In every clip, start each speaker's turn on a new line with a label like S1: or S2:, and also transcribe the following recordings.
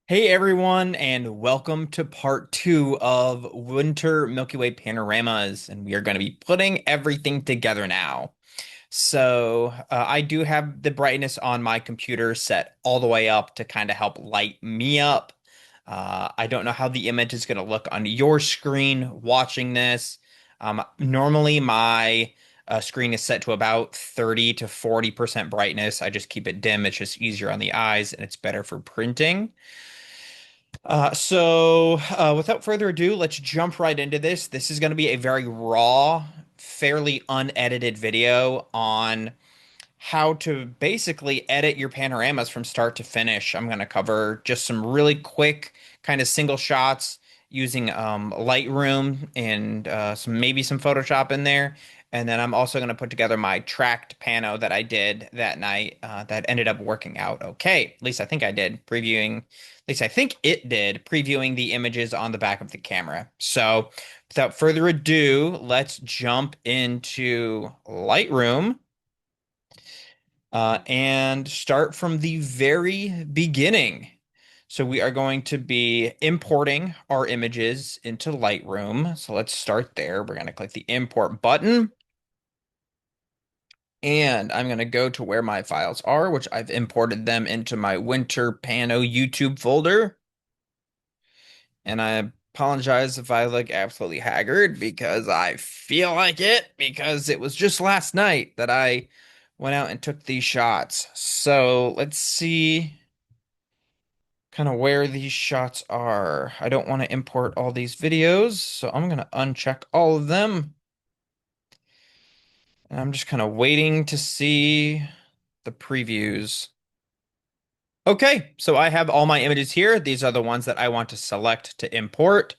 S1: Hey everyone, and welcome to part two of Winter Milky Way Panoramas. And we are going to be putting everything together now. I do have the brightness on my computer set all the way up to kind of help light me up. I don't know how the image is going to look on your screen watching this. Normally, my screen is set to about 30 to 40% brightness. I just keep it dim. It's just easier on the eyes and it's better for printing. Without further ado, let's jump right into this. This is going to be a very raw, fairly unedited video on how to basically edit your panoramas from start to finish. I'm going to cover just some really quick kind of single shots using Lightroom and maybe some Photoshop in there. And then I'm also going to put together my tracked pano that I did that night that ended up working out okay. At least I think I did, at least I think it did, previewing the images on the back of the camera. So without further ado, let's jump into Lightroom and start from the very beginning. So we are going to be importing our images into Lightroom. So let's start there. We're going to click the import button. And I'm going to go to where my files are, which I've imported them into my Winter Pano YouTube folder. And I apologize if I look absolutely haggard because I feel like it because it was just last night that I went out and took these shots. So let's see kind of where these shots are. I don't want to import all these videos, so I'm going to uncheck all of them. And I'm just kind of waiting to see the previews. Okay, so I have all my images here. These are the ones that I want to select to import.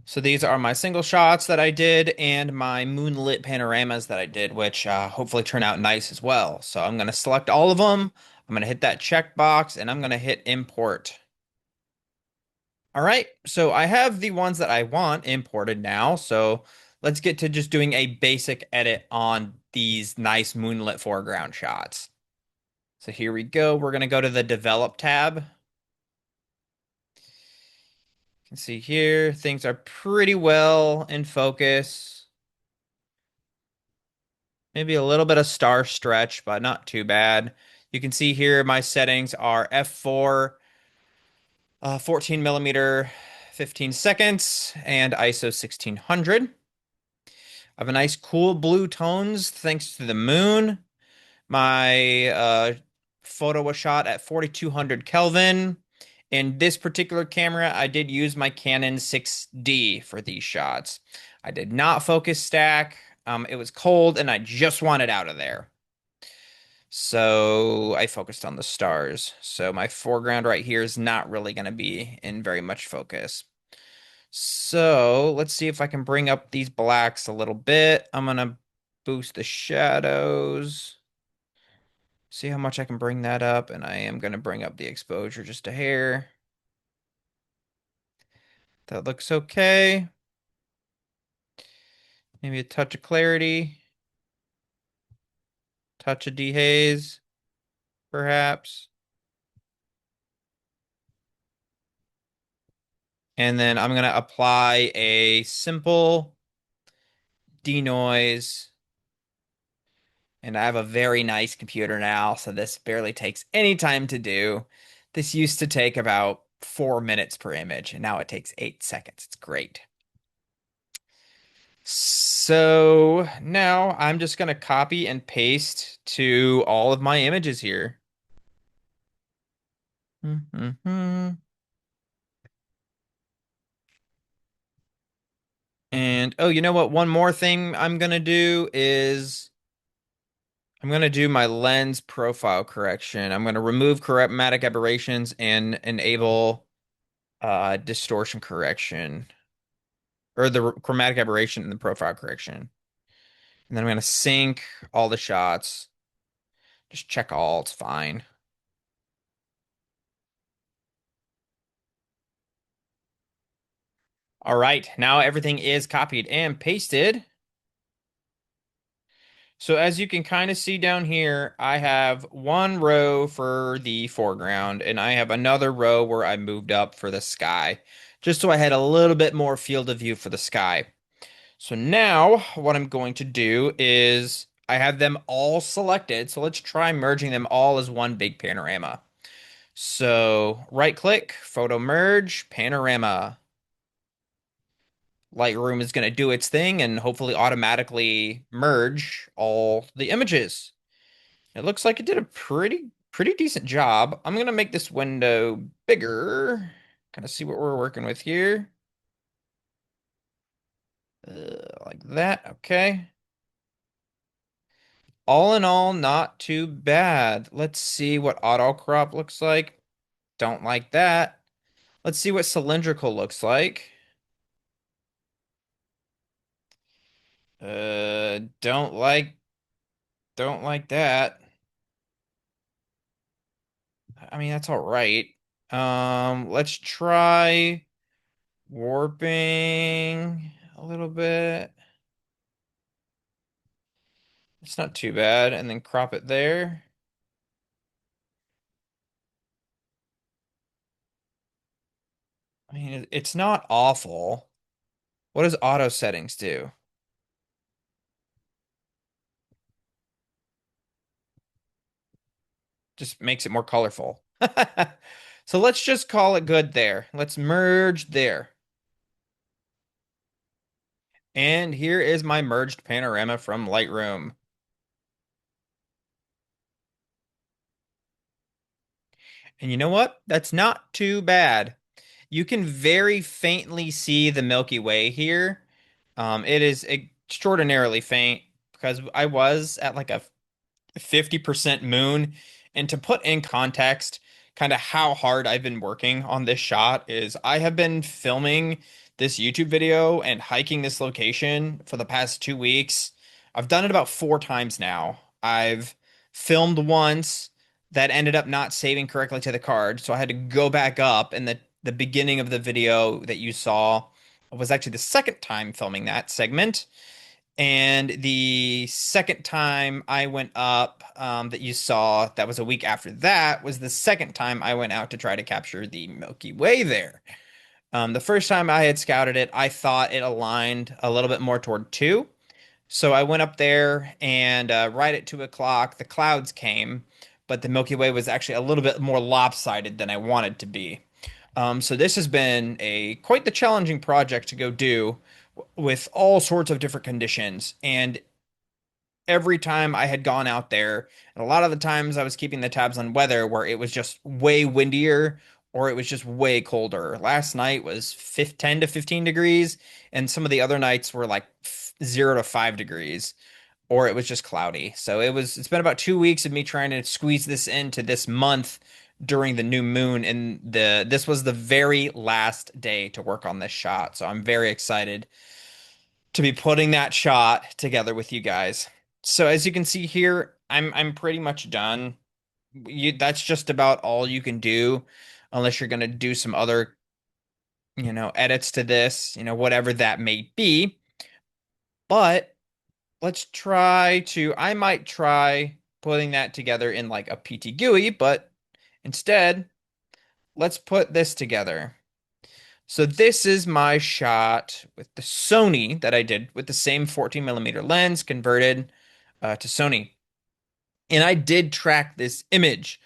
S1: So these are my single shots that I did and my moonlit panoramas that I did, which hopefully turn out nice as well. So I'm going to select all of them. I'm going to hit that checkbox and I'm going to hit import. All right, so I have the ones that I want imported now. So let's get to just doing a basic edit on these nice moonlit foreground shots. So here we go. We're going to go to the develop tab. You can see here, things are pretty well in focus. Maybe a little bit of star stretch, but not too bad. You can see here my settings are f4, 14 millimeter, 15 seconds, and ISO 1600. I have a nice cool blue tones thanks to the moon. My photo was shot at 4200 Kelvin. In this particular camera, I did use my Canon 6D for these shots. I did not focus stack. It was cold and I just wanted out of there. So I focused on the stars. So my foreground right here is not really going to be in very much focus. So let's see if I can bring up these blacks a little bit. I'm going to boost the shadows. See how much I can bring that up. And I am going to bring up the exposure just a hair. That looks okay. Maybe a touch of clarity. Touch of dehaze, perhaps. And then I'm going to apply a simple denoise. And I have a very nice computer now, so this barely takes any time to do. This used to take about 4 minutes per image, and now it takes 8 seconds. It's great. So now I'm just going to copy and paste to all of my images here. And oh, you know what? One more thing I'm going to do is I'm going to do my lens profile correction. I'm going to remove chromatic aberrations and enable distortion correction or the chromatic aberration and the profile correction. And then I'm going to sync all the shots. Just check all, it's fine. All right, now everything is copied and pasted. So as you can kind of see down here, I have one row for the foreground, and I have another row where I moved up for the sky, just so I had a little bit more field of view for the sky. So now what I'm going to do is I have them all selected. So let's try merging them all as one big panorama. So right click, photo merge, panorama. Lightroom is going to do its thing and hopefully automatically merge all the images. It looks like it did a pretty decent job. I'm going to make this window bigger. Kind of see what we're working with here. Like that. Okay. All in all, not too bad. Let's see what auto crop looks like. Don't like that. Let's see what cylindrical looks like. Don't like that. I mean, that's all right. Let's try warping a little bit. It's not too bad. And then crop it there. I mean, it's not awful. What does auto settings do? Just makes it more colorful. So let's just call it good there. Let's merge there. And here is my merged panorama from Lightroom. And you know what? That's not too bad. You can very faintly see the Milky Way here. It is extraordinarily faint because I was at like a 50% moon. And to put in context, kind of how hard I've been working on this shot is I have been filming this YouTube video and hiking this location for the past 2 weeks. I've done it about 4 times now. I've filmed once that ended up not saving correctly to the card, so I had to go back up, and the beginning of the video that you saw was actually the second time filming that segment. And the second time I went up, that you saw, that was a week after that, was the second time I went out to try to capture the Milky Way there. The first time I had scouted it, I thought it aligned a little bit more toward two. So I went up there, and right at 2 o'clock, the clouds came, but the Milky Way was actually a little bit more lopsided than I wanted to be. So this has been a quite the challenging project to go do with all sorts of different conditions. And every time I had gone out there, and a lot of the times I was keeping the tabs on weather where it was just way windier or it was just way colder. Last night was 10 to 15 degrees, and some of the other nights were like 0 to 5 degrees, or it was just cloudy. So it's been about 2 weeks of me trying to squeeze this into this month during the new moon, and this was the very last day to work on this shot. So I'm very excited to be putting that shot together with you guys. So as you can see here, I'm pretty much done. That's just about all you can do unless you're going to do some other, edits to this, whatever that may be. But I might try putting that together in like a PT GUI, but instead, let's put this together. So this is my shot with the Sony that I did with the same 14 millimeter lens converted to Sony. And I did track this image.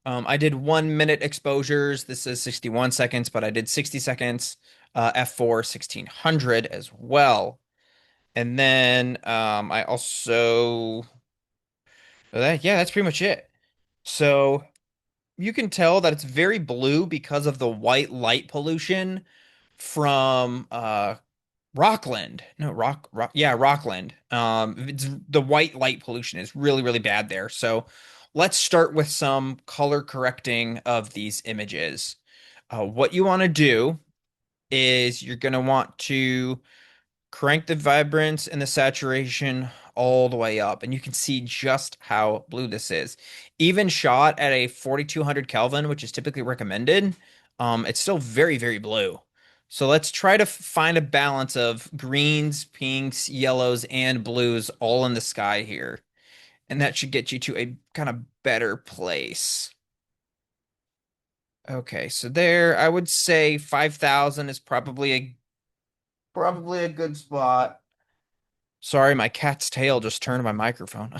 S1: I did 1 minute exposures. This is 61 seconds, but I did 60 seconds, f4 1600 as well. And then I also, yeah, that's pretty much it. So you can tell that it's very blue because of the white light pollution from Rockland. No, yeah, Rockland. It's the white light pollution is really, really bad there. So let's start with some color correcting of these images. What you want to do is you're going to want to crank the vibrance and the saturation all the way up, and you can see just how blue this is. Even shot at a 4200 Kelvin, which is typically recommended, it's still very, very blue. So let's try to find a balance of greens, pinks, yellows, and blues all in the sky here. And that should get you to a kind of better place. Okay, so there, I would say 5,000 is probably a good spot. Sorry, my cat's tail just turned my microphone.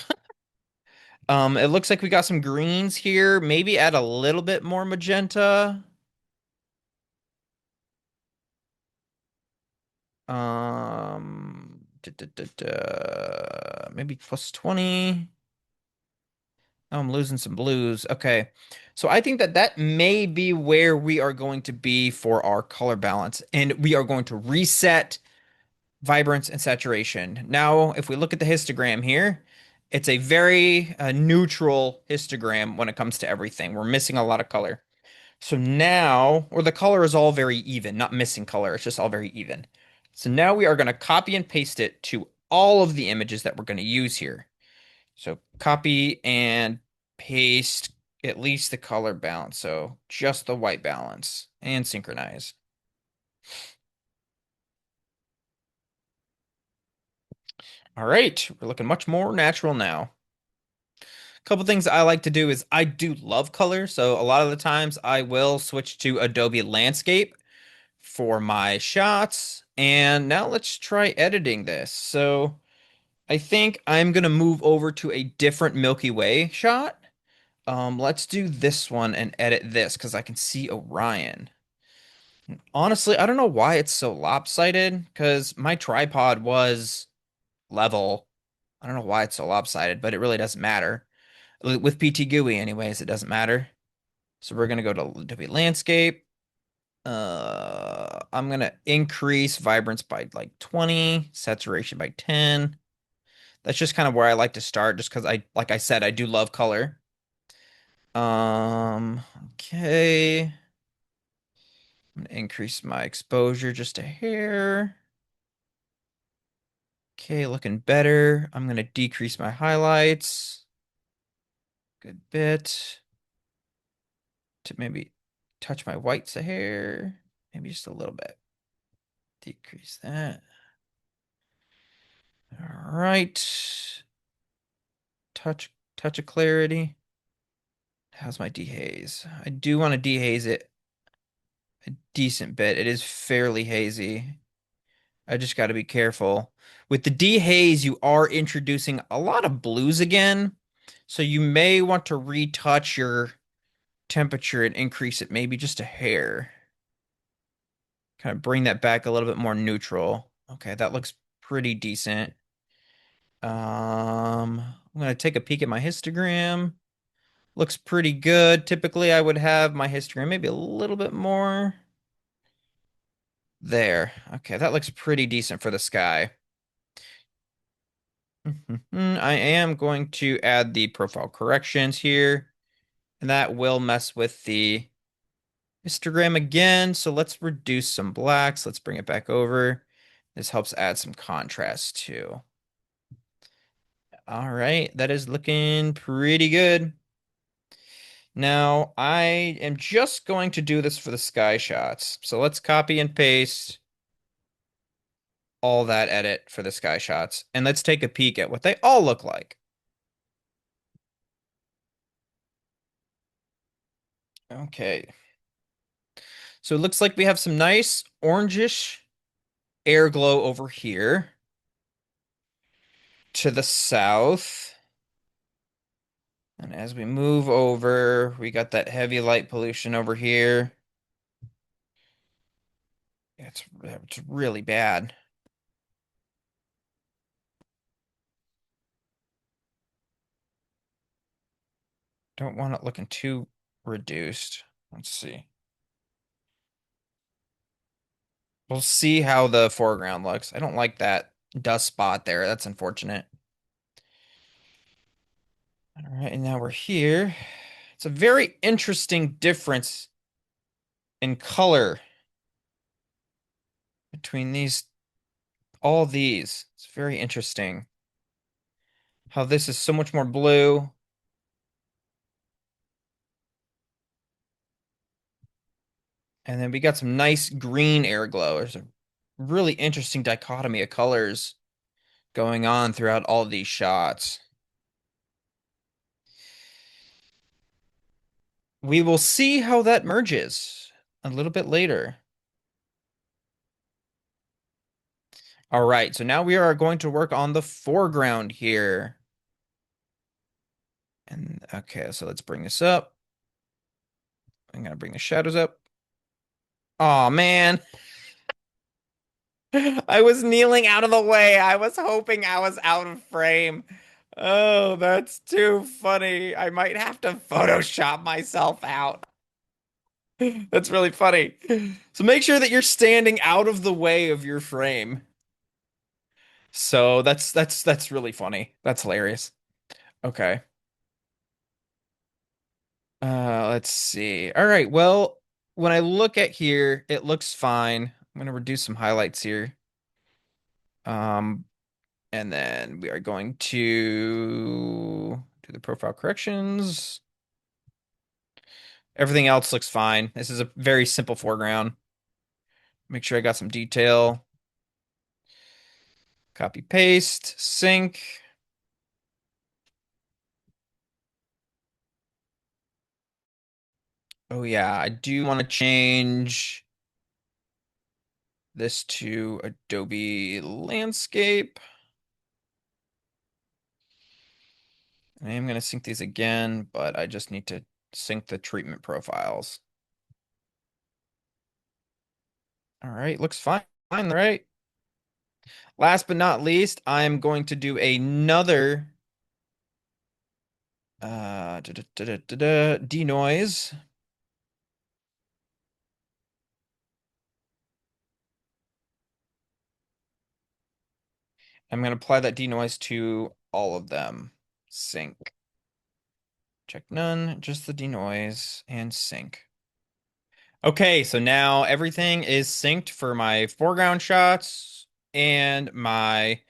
S1: It looks like we got some greens here. Maybe add a little bit more magenta. Maybe plus 20. Oh, I'm losing some blues. Okay. So I think that that may be where we are going to be for our color balance. And we are going to reset vibrance and saturation. Now, if we look at the histogram here, it's a very neutral histogram when it comes to everything. We're missing a lot of color. So now, or the color is all very even, not missing color. It's just all very even. So now we are going to copy and paste it to all of the images that we're going to use here. So copy and paste at least the color balance. So just the white balance and synchronize. All right, we're looking much more natural now. A couple things I like to do is I do love color. So a lot of the times I will switch to Adobe Landscape for my shots. And now let's try editing this. So I think I'm gonna move over to a different Milky Way shot. Let's do this one and edit this because I can see Orion. Honestly, I don't know why it's so lopsided because my tripod was level. I don't know why it's so lopsided, but it really doesn't matter. With PT GUI anyways, it doesn't matter. So we're gonna go to Adobe Landscape. I'm gonna increase vibrance by like 20, saturation by 10. That's just kind of where I like to start, just because like I said, I do love color. Okay. I'm gonna increase my exposure just a hair. Okay, looking better. I'm gonna decrease my highlights. Good bit. To maybe touch my whites a hair. Maybe just a little bit. Decrease that. All right. Touch of clarity. How's my dehaze? I do want to dehaze it a decent bit. It is fairly hazy. I just got to be careful. With the dehaze, you are introducing a lot of blues again. So you may want to retouch your temperature and increase it maybe just a hair. Kind of bring that back a little bit more neutral. Okay, that looks pretty decent. I'm gonna take a peek at my histogram. Looks pretty good. Typically, I would have my histogram maybe a little bit more. There. Okay, that looks pretty decent for the sky. I am going to add the profile corrections here, and that will mess with the histogram again. So let's reduce some blacks. Let's bring it back over. This helps add some contrast too. All right, that is looking pretty good. Now, I am just going to do this for the sky shots. So let's copy and paste all that edit for the sky shots. And let's take a peek at what they all look like. Okay. So it looks like we have some nice orangish air glow over here to the south. And as we move over, we got that heavy light pollution over here. It's really bad. Don't want it looking too reduced. Let's see. We'll see how the foreground looks. I don't like that dust spot there. That's unfortunate. All right, and now we're here. It's a very interesting difference in color between all these. It's very interesting how this is so much more blue. And then we got some nice green air glow. There's a really interesting dichotomy of colors going on throughout all of these shots. We will see how that merges a little bit later. All right, so now we are going to work on the foreground here. And okay, so let's bring this up. I'm gonna bring the shadows up. Oh man, I was kneeling out of the way. I was hoping I was out of frame. Oh, that's too funny. I might have to Photoshop myself out. That's really funny. So make sure that you're standing out of the way of your frame. So that's really funny. That's hilarious. Okay. Let's see. All right. Well, when I look at here, it looks fine. I'm gonna reduce some highlights here. Um, and then we are going to do the profile corrections. Everything else looks fine. This is a very simple foreground. Make sure I got some detail. Copy, paste, sync. Oh yeah, I do want to change this to Adobe Landscape. I am going to sync these again, but I just need to sync the treatment profiles. All right, looks fine, right? Last but not least, I'm going to do another denoise. I'm going to apply that denoise to all of them. Sync. Check none, just the denoise and sync. Okay, so now everything is synced for my foreground shots and my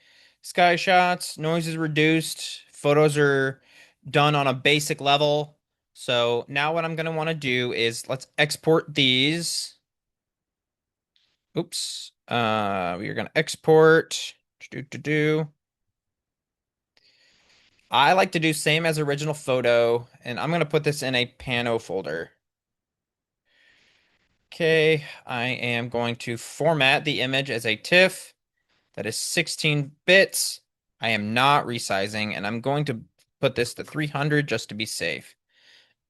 S1: sky shots. Noise is reduced. Photos are done on a basic level. So now what I'm going to want to do is let's export these. Oops. We are going to export. Do. I like to do same as original photo, and I'm going to put this in a pano folder. Okay, I am going to format the image as a TIFF. That is 16 bits. I am not resizing, and I'm going to put this to 300 just to be safe.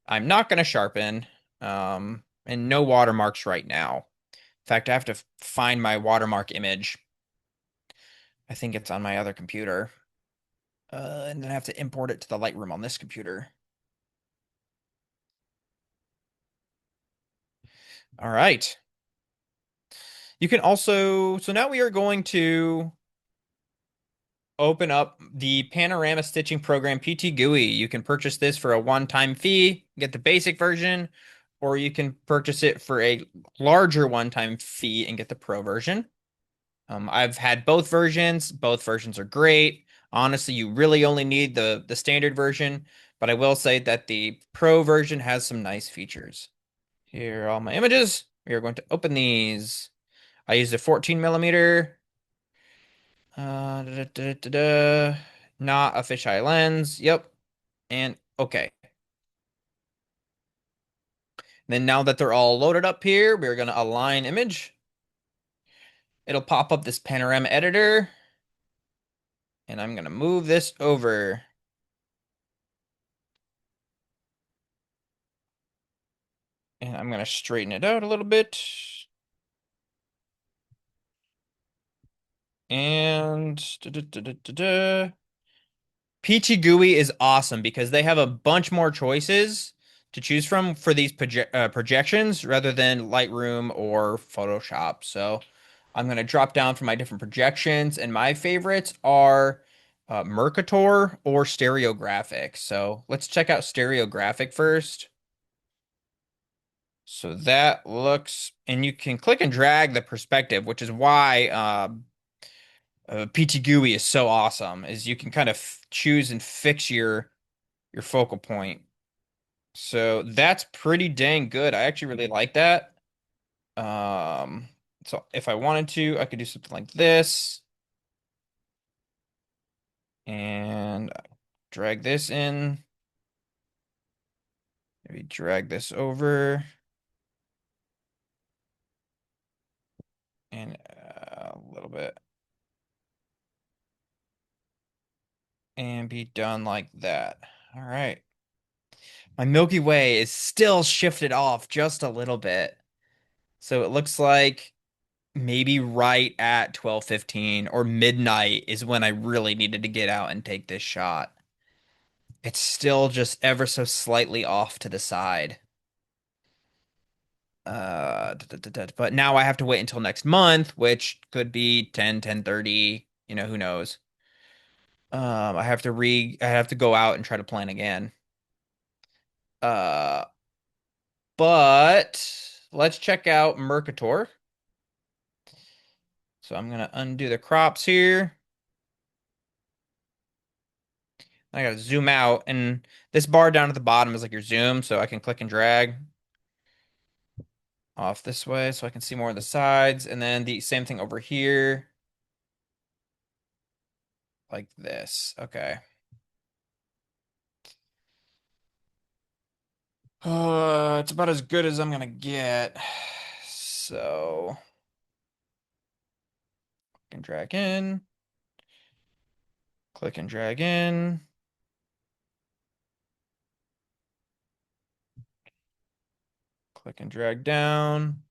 S1: I'm not going to sharpen, and no watermarks right now. In fact, I have to find my watermark image. I think it's on my other computer. And then I have to import it to the Lightroom on this computer. All right. You can also, so now we are going to open up the Panorama Stitching Program PT GUI. You can purchase this for a one-time fee, get the basic version, or you can purchase it for a larger one-time fee and get the pro version. I've had both versions. Both versions are great. Honestly, you really only need the standard version, but I will say that the pro version has some nice features. Here are all my images. We are going to open these. I used a 14 millimeter. Da, da, da, da. Not a fisheye lens. Yep. And okay. Then now that they're all loaded up here, we're going to align image. It'll pop up this panorama editor. And I'm going to move this over. And I'm going to straighten it out a little bit. And PT GUI is awesome because they have a bunch more choices to choose from for these projections rather than Lightroom or Photoshop. So I'm going to drop down for my different projections, and my favorites are Mercator or Stereographic. So let's check out Stereographic first. So that looks, and you can click and drag the perspective, which is why PT GUI is so awesome, is you can kind of choose and fix your focal point. So that's pretty dang good. I actually really like that. Um, so if I wanted to, I could do something like this and drag this in. Maybe drag this over and a little bit and be done like that. All right. My Milky Way is still shifted off just a little bit. So it looks like maybe right at 12:15 or midnight is when I really needed to get out and take this shot. It's still just ever so slightly off to the side. But now I have to wait until next month, which could be 10:30, who knows. I have to go out and try to plan again. Uh, but let's check out Mercator. So I'm gonna undo the crops here. I gotta zoom out, and this bar down at the bottom is like your zoom, so I can click and drag off this way so I can see more of the sides, and then the same thing over here, like this. Okay. It's about as good as I'm gonna get. So, can drag in, click and drag in, click and drag down.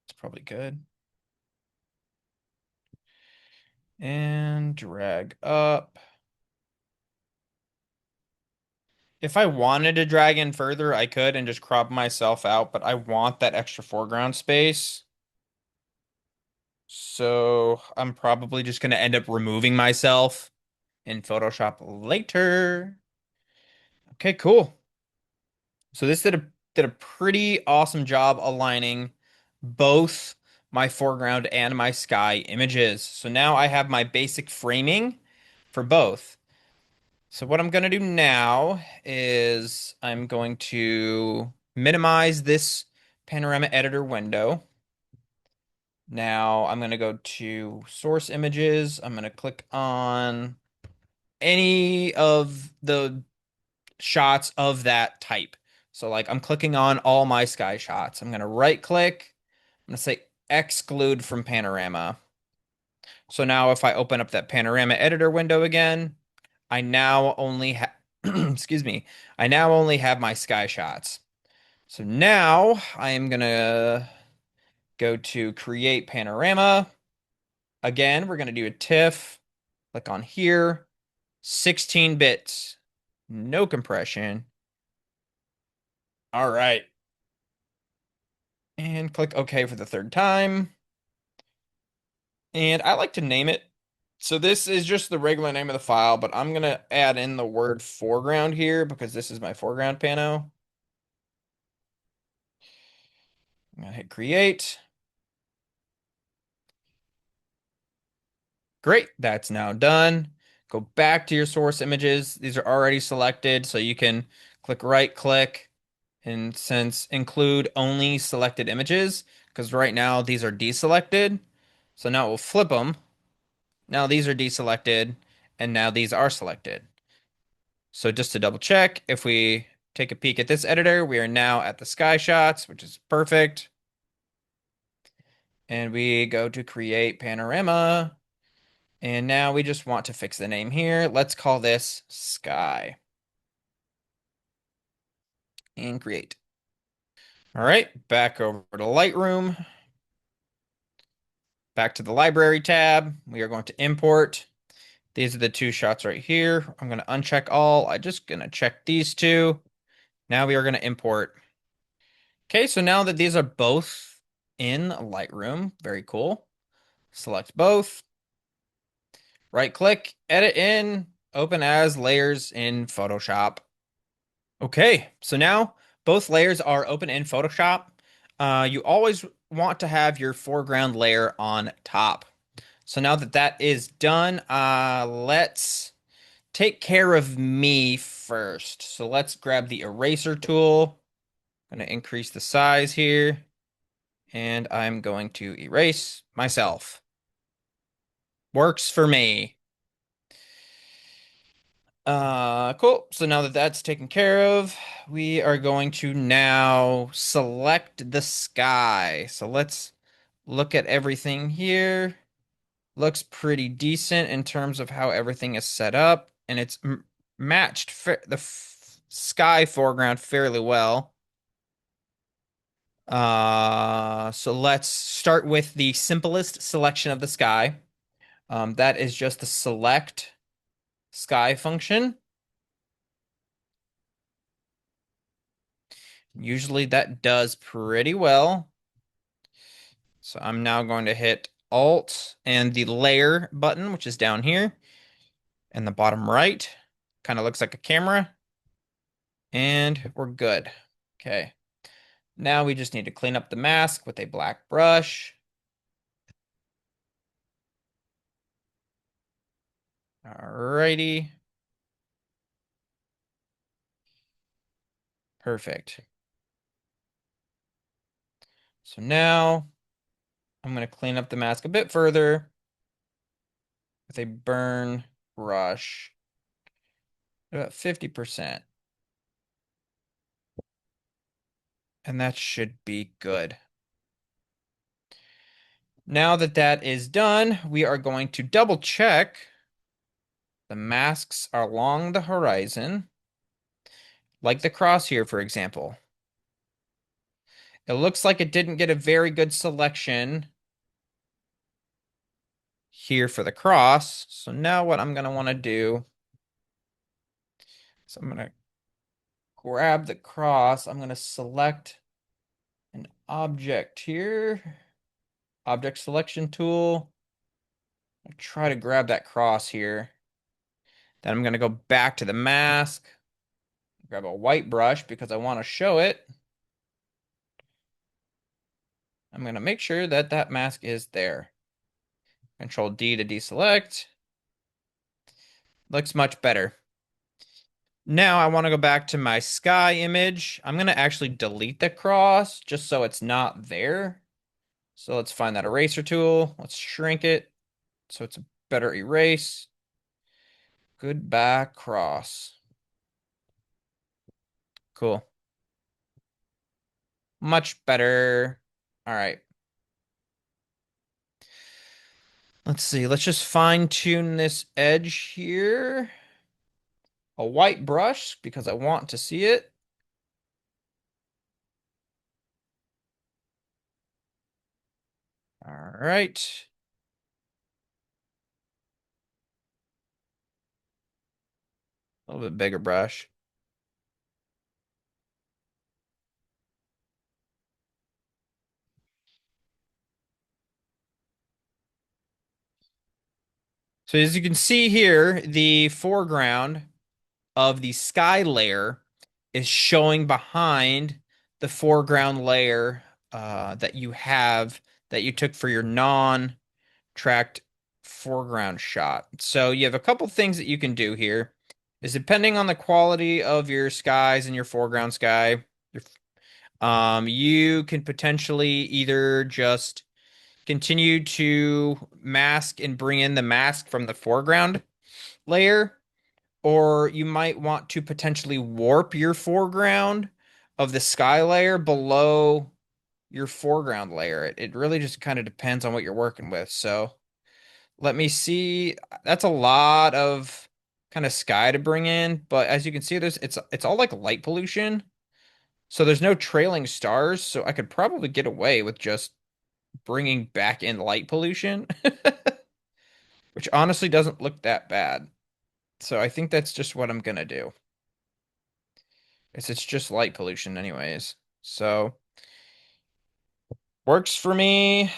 S1: It's probably good. And drag up. If I wanted to drag in further, I could and just crop myself out, but I want that extra foreground space. So I'm probably just going to end up removing myself in Photoshop later. Okay, cool. So this did a pretty awesome job aligning both my foreground and my sky images. So now I have my basic framing for both. So what I'm going to do now is I'm going to minimize this panorama editor window. Now I'm going to go to source images. I'm going to click on any of the shots of that type. So like I'm clicking on all my sky shots. I'm going to right click. I'm going to say exclude from panorama. So now if I open up that panorama editor window again, I now only have, excuse me, I now only have my sky shots. So now I am gonna go to create panorama. Again, we're gonna do a TIFF. Click on here, 16 bits, no compression. All right. And click OK for the third time. And I like to name it. So this is just the regular name of the file, but I'm gonna add in the word foreground here because this is my foreground pano. I'm gonna hit create. Great, that's now done. Go back to your source images. These are already selected, so you can click right click and since include only selected images, because right now these are deselected. So now we'll flip them. Now these are deselected, and now these are selected. So just to double check, if we take a peek at this editor, we are now at the sky shots, which is perfect. And we go to create panorama. And now we just want to fix the name here. Let's call this sky. And create. All right, back over to Lightroom. Back to the library tab. We are going to import. These are the two shots right here. I'm going to uncheck all. I'm just going to check these two. Now we are going to import. Okay, so now that these are both in Lightroom, very cool. Select both. Right click, edit in, open as layers in Photoshop. Okay, so now both layers are open in Photoshop. You always want to have your foreground layer on top. So now that that is done, let's take care of me first. So let's grab the eraser tool. I'm going to increase the size here, and I'm going to erase myself. Works for me. Cool. So now that that's taken care of, we are going to now select the sky. So let's look at everything here. Looks pretty decent in terms of how everything is set up, and it's matched the sky foreground fairly well. So let's start with the simplest selection of the sky. That is just the select sky function. Usually that does pretty well. So I'm now going to hit Alt and the layer button, which is down here in the bottom right. Kind of looks like a camera. And we're good. Okay. Now we just need to clean up the mask with a black brush. Alrighty. Perfect. So now I'm going to clean up the mask a bit further with a burn brush. About 50%. And that should be good. Now that that is done, we are going to double check the masks are along the horizon, like the cross here, for example. It looks like it didn't get a very good selection here for the cross. So now what I'm going to want to do is I'm going to grab the cross. I'm going to select an object here. Object selection tool. I'll try to grab that cross here. Then I'm going to go back to the mask. Grab a white brush because I want to show it. I'm going to make sure that that mask is there. Control D to deselect. Looks much better. Now I want to go back to my sky image. I'm going to actually delete the cross just so it's not there. So let's find that eraser tool. Let's shrink it so it's a better erase. Goodbye cross. Cool. Much better. All right. Let's see. Let's just fine tune this edge here. A white brush because I want to see it. All right. A little bit bigger brush. So as you can see here, the foreground of the sky layer is showing behind the foreground layer that you have that you took for your non-tracked foreground shot. So you have a couple things that you can do here. Is depending on the quality of your skies and your foreground sky, you can potentially either just continue to mask and bring in the mask from the foreground layer, or you might want to potentially warp your foreground of the sky layer below your foreground layer. It really just kind of depends on what you're working with. So let me see. That's a lot of kind of sky to bring in, but as you can see, it's all like light pollution. So there's no trailing stars, so I could probably get away with just bringing back in light pollution, which honestly doesn't look that bad. So I think that's just what I'm gonna do. It's just light pollution anyways. So works for me.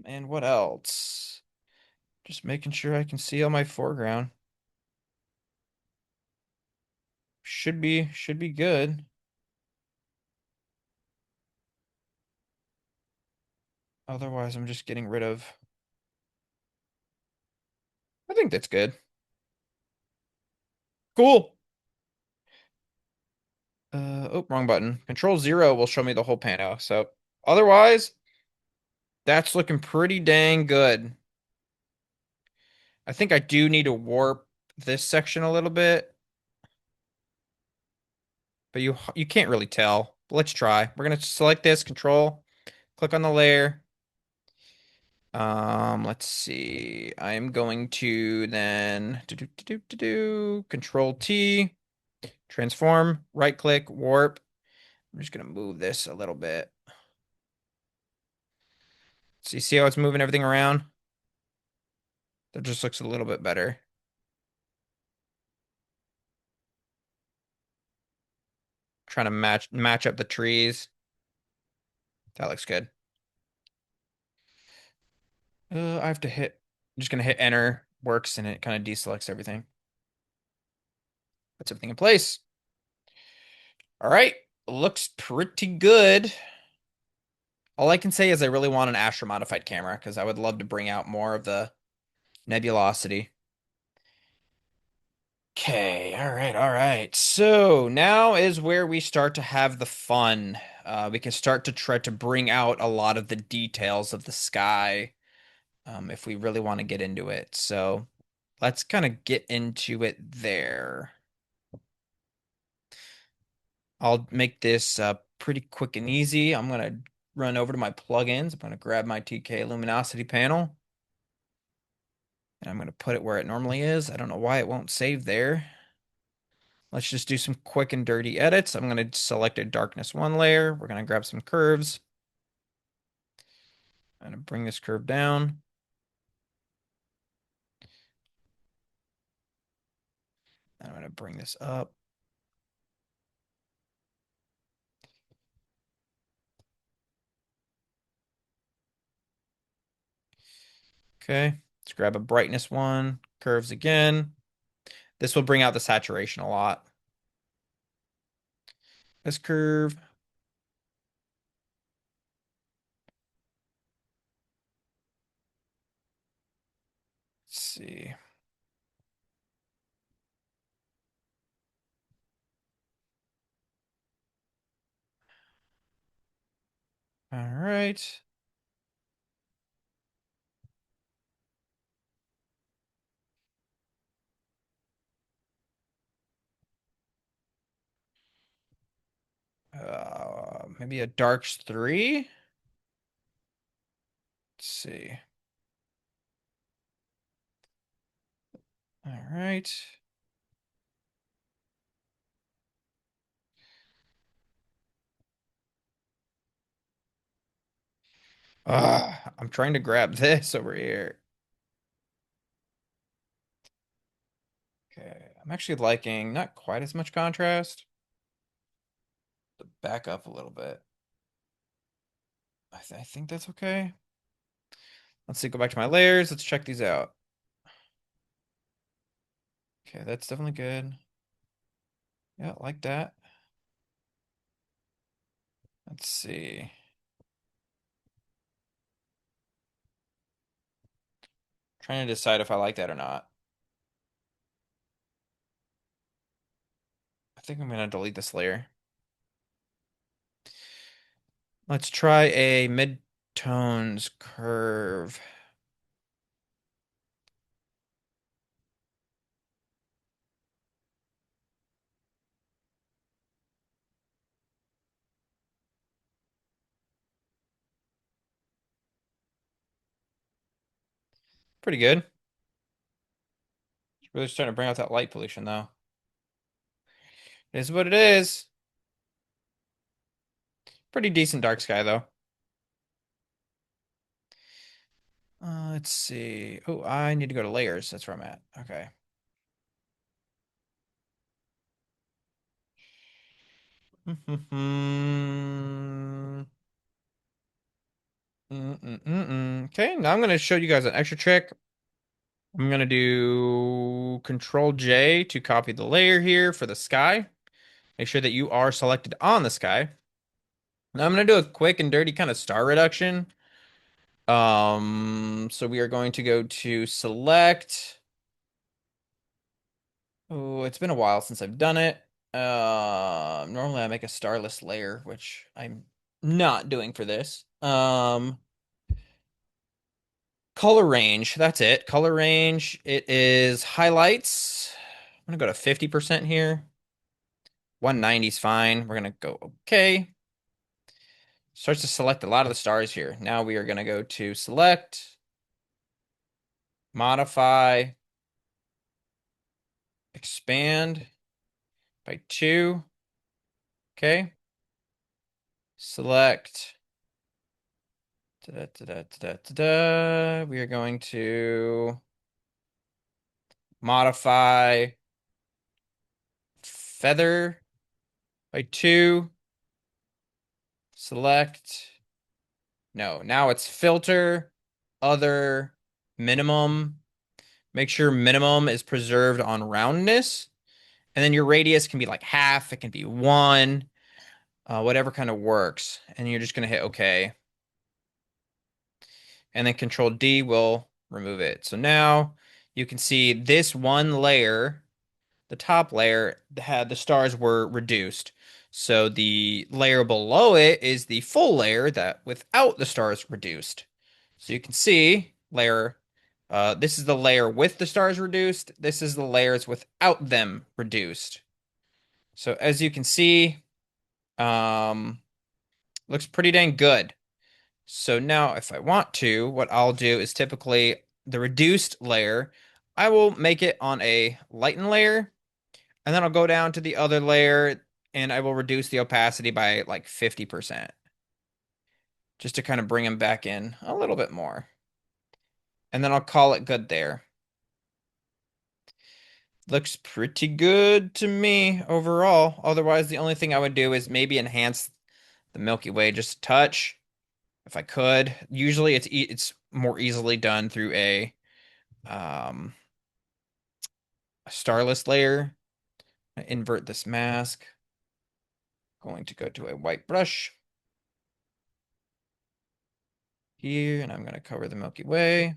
S1: And what else? Just making sure I can see all my foreground. Should be good. Otherwise, I'm just getting rid of. I think that's good. Cool. Oh, wrong button. Control 0 will show me the whole pano. So otherwise, that's looking pretty dang good. I think I do need to warp this section a little bit, but you can't really tell. But let's try. We're gonna select this, control, click on the layer. Let's see. I am going to then control T, transform, right click, warp. I'm just gonna move this a little bit. So you see how it's moving everything around? That just looks a little bit better. Trying to match up the trees. That looks good. I have to hit. I'm just gonna hit enter. Works and it kind of deselects everything. Puts everything in place. All right, looks pretty good. All I can say is I really want an astro modified camera because I would love to bring out more of the nebulosity. Okay, all right. So now is where we start to have the fun. We can start to try to bring out a lot of the details of the sky, if we really want to get into it. So let's kind of get into it there. I'll make this pretty quick and easy. I'm gonna run over to my plugins. I'm gonna grab my TK luminosity panel, and I'm gonna put it where it normally is. I don't know why it won't save there. Let's just do some quick and dirty edits. I'm going to select a darkness 1 layer. We're going to grab some curves. I'm going to bring this curve down. I'm going to bring this up. Okay, let's grab a brightness 1, curves again. This will bring out the saturation a lot. This curve. Let's see. All right. Maybe a darks 3. Let's see. All right. I'm trying to grab this over here. Okay, I'm actually liking not quite as much contrast. Back up a little bit. I think that's okay. Let's see, go back to my layers. Let's check these out. Okay, that's definitely good. Yeah, like that. Let's see. Trying to decide if I like that or not. I think I'm gonna delete this layer. Let's try a mid-tones curve. Pretty good. It's really starting to bring out that light pollution though. It is what it is. Pretty decent dark sky though. Let's see. Oh, I need to go to layers. That's where I'm at. Okay. Okay, now I'm going to show you guys an extra trick. I'm going to do Control J to copy the layer here for the sky. Make sure that you are selected on the sky. Now I'm going to do a quick and dirty kind of star reduction. So we are going to go to select. Oh, it's been a while since I've done it. Normally I make a starless layer, which I'm not doing for this. Color range, that's it. Color range, it is highlights. I'm gonna go to 50% here. 190 is fine. We're gonna go okay. Starts to select a lot of the stars here. Now we are gonna go to select, modify, expand by 2. Okay. Select. We are going to modify feather by 2. Select. No, now it's filter, other, minimum. Make sure minimum is preserved on roundness. And then your radius can be like half, it can be 1, whatever kind of works. And you're just going to hit OK. And then Control D will remove it. So now you can see this one layer, the top layer, had the stars were reduced. So the layer below it is the full layer that without the stars reduced. So you can see this is the layer with the stars reduced. This is the layers without them reduced. So as you can see, looks pretty dang good. So now if I want to, what I'll do is typically the reduced layer, I will make it on a lighten layer, and then I'll go down to the other layer and I will reduce the opacity by like 50%, just to kind of bring them back in a little bit more. And then I'll call it good there. Looks pretty good to me overall. Otherwise, the only thing I would do is maybe enhance the Milky Way just a touch, if I could. Usually it's more easily done through a starless layer. I invert this mask. Going to go to a white brush here, and I'm going to cover the Milky Way.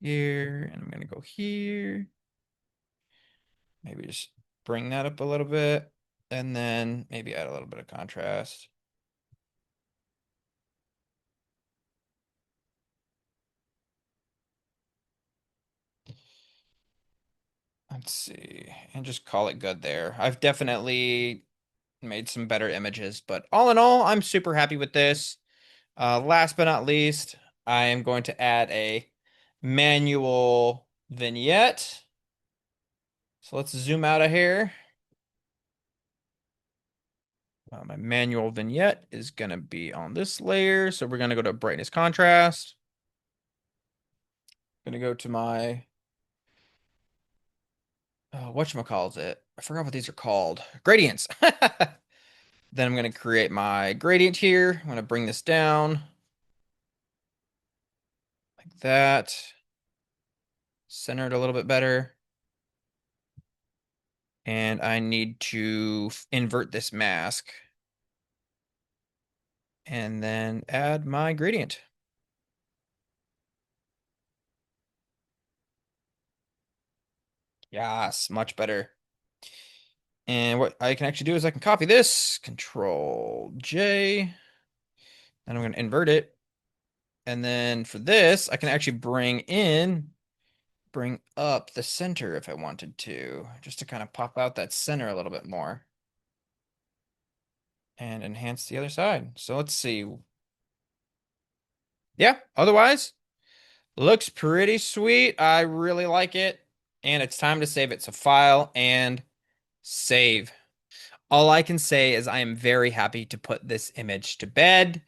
S1: Here, and I'm going to go here. Maybe just bring that up a little bit, and then maybe add a little bit of contrast. Let's see, and just call it good there. I've definitely made some better images, but all in all, I'm super happy with this. Last but not least, I am going to add a manual vignette. So let's zoom out of here. My manual vignette is going to be on this layer. So we're going to go to brightness contrast. Going to go to my, whatchamacallit? I forgot what these are called. Gradients. Then I'm going to create my gradient here. I'm going to bring this down like that. Center it a little bit better. And I need to invert this mask. And then add my gradient. Yes, much better. And what I can actually do is I can copy this, Control J, and I'm going to invert it. And then for this, I can actually bring up the center if I wanted to, just to kind of pop out that center a little bit more. And enhance the other side. So let's see. Yeah, otherwise, looks pretty sweet. I really like it. And it's time to save it. So file and save. All I can say is I am very happy to put this image to bed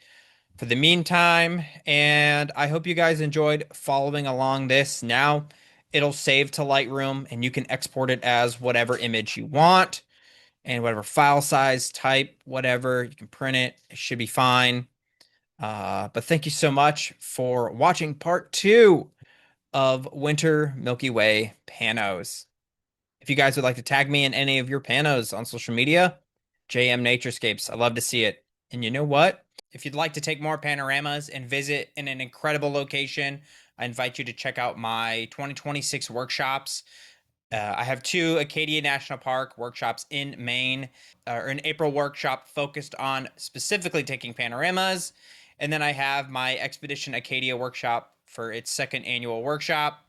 S1: for the meantime, and I hope you guys enjoyed following along this. Now it'll save to Lightroom, and you can export it as whatever image you want, and whatever file size, type, whatever, you can print it. It should be fine. But thank you so much for watching part 2 of Winter Milky Way Panos. If you guys would like to tag me in any of your panos on social media, JM Naturescapes. I love to see it. And you know what? If you'd like to take more panoramas and visit in an incredible location, I invite you to check out my 2026 workshops. I have two Acadia National Park workshops in Maine, or an April workshop focused on specifically taking panoramas. And then I have my Expedition Acadia workshop for its second annual workshop.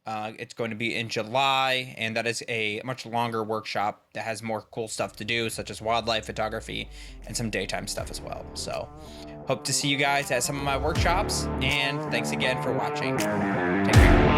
S1: It's going to be in July, and that is a much longer workshop that has more cool stuff to do, such as wildlife photography and some daytime stuff as well. So, hope to see you guys at some of my workshops, and thanks again for watching. Take care.